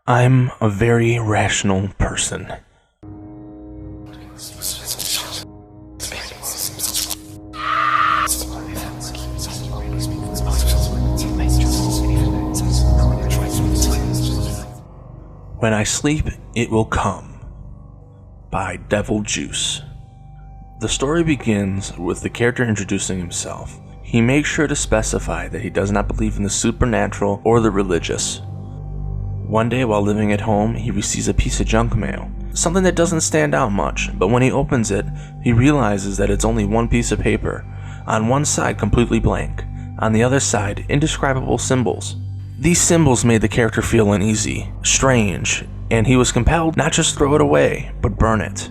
I'm a very rational person. When I sleep, it will come, by Devil Juice. The story begins with the character introducing himself. He makes sure to specify that he does not believe in the supernatural or the religious. One day while living at home, he receives a piece of junk mail, something that doesn't stand out much, but when he opens it, he realizes that it's only one piece of paper, on one side completely blank, on the other side indescribable symbols. These symbols made the character feel uneasy, strange, and he was compelled not just throw it away, but burn it.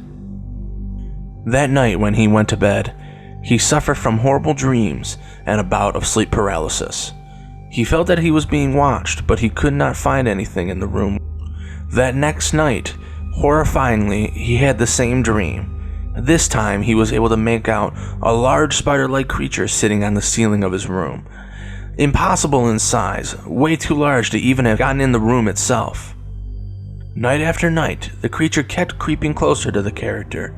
That night when he went to bed, he suffered from horrible dreams and a bout of sleep paralysis. He felt that he was being watched, but he could not find anything in the room. That next night, horrifyingly, he had the same dream. This time, he was able to make out a large spider-like creature sitting on the ceiling of his room. Impossible in size, way too large to even have gotten in the room itself. Night after night, the creature kept creeping closer to the character,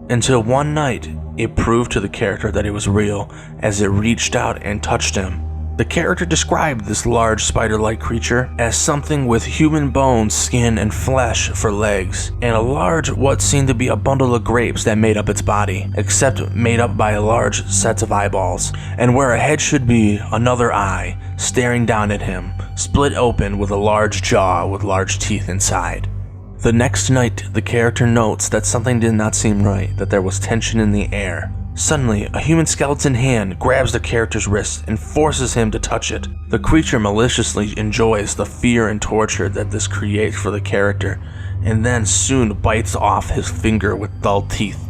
until one night, it proved to the character that it was real as it reached out and touched him. The character described this large spider-like creature as something with human bones, skin, and flesh for legs, and a large what seemed to be a bundle of grapes that made up its body, except made up by large sets of eyeballs, and where a head should be, another eye, staring down at him, split open with a large jaw with large teeth inside. The next night, the character notes that something did not seem right, that there was tension in the air. Suddenly, a human skeleton hand grabs the character's wrist and forces him to touch it. The creature maliciously enjoys the fear and torture that this creates for the character, and then soon bites off his finger with dull teeth.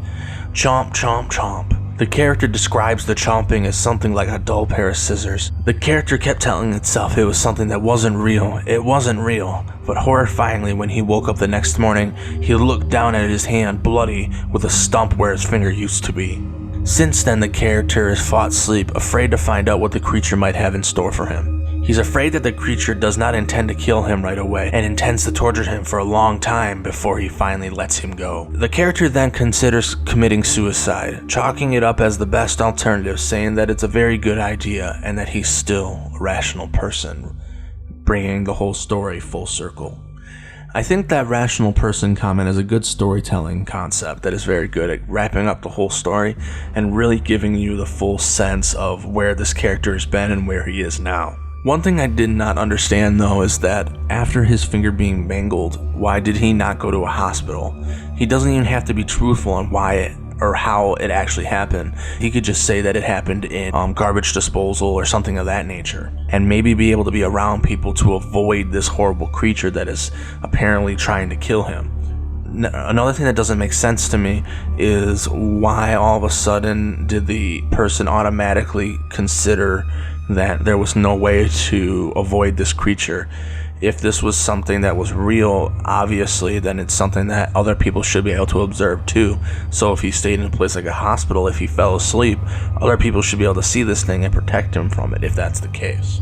Chomp, chomp, chomp. The character describes the chomping as something like a dull pair of scissors. The character kept telling itself it was something that wasn't real. It wasn't real. But horrifyingly, when he woke up the next morning, he looked down at his hand bloody with a stump where his finger used to be. Since then, the character has fought sleep, afraid to find out what the creature might have in store for him. He's afraid that the creature does not intend to kill him right away and intends to torture him for a long time before he finally lets him go. The character then considers committing suicide, chalking it up as the best alternative, saying that it's a very good idea and that he's still a rational person, bringing the whole story full circle. I think that rational person comment is a good storytelling concept that is very good at wrapping up the whole story and really giving you the full sense of where this character has been and where he is now. One thing I did not understand though is that after his finger being mangled, why did he not go to a hospital? He doesn't even have to be truthful on why it or how it actually happened. He could just say that it happened in garbage disposal or something of that nature, and maybe be able to be around people to avoid this horrible creature that is apparently trying to kill him. Another thing that doesn't make sense to me is why all of a sudden did the person automatically consider that there was no way to avoid this creature. If this was something that was real, obviously, then it's something that other people should be able to observe too. So if he stayed in a place like a hospital, if he fell asleep, other people should be able to see this thing and protect him from it if that's the case.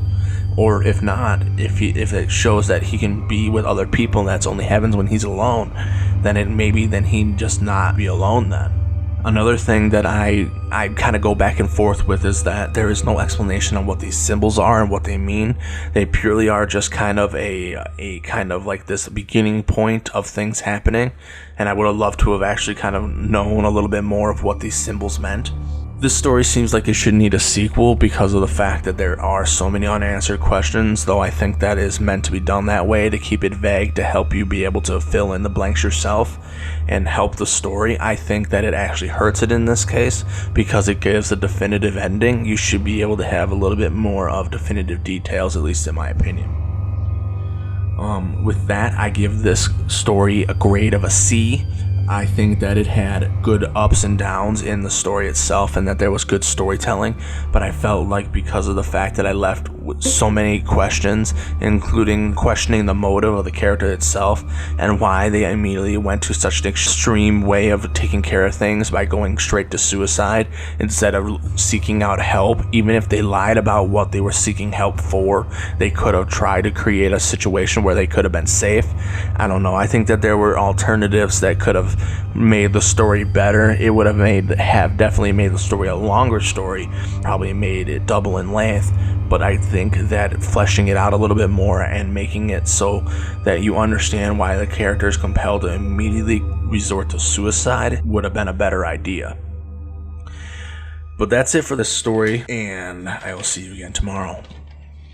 Or if not, if it shows that he can be with other people and that's only happens when he's alone, then he'd just not be alone then. Another thing that I kind of go back and forth with is that there is no explanation on what these symbols are and what they mean. They purely are just kind of a kind of like this beginning point of things happening, and I would have loved to have actually kind of known a little bit more of what these symbols meant. This story seems like it should need a sequel because of the fact that there are so many unanswered questions, though I think that is meant to be done that way to keep it vague, to help you be able to fill in the blanks yourself and help the story. I think that it actually hurts it in this case because it gives a definitive ending. You should be able to have a little bit more of definitive details, at least in my opinion. With that, I give this story a grade of a C. I think that it had good ups and downs in the story itself and that there was good storytelling, but I felt like because of the fact that I left with so many questions, including questioning the motive of the character itself and why they immediately went to such an extreme way of taking care of things by going straight to suicide instead of seeking out help. Even if they lied about what they were seeking help for, they could have tried to create a situation where they could have been safe. I don't know. I think that there were alternatives that could have made the story better. It would have definitely made the story a longer story, probably made it double in length. But I think that fleshing it out a little bit more and making it so that you understand why the character is compelled to immediately resort to suicide would have been a better idea. But that's it for this story, and I will see you again tomorrow.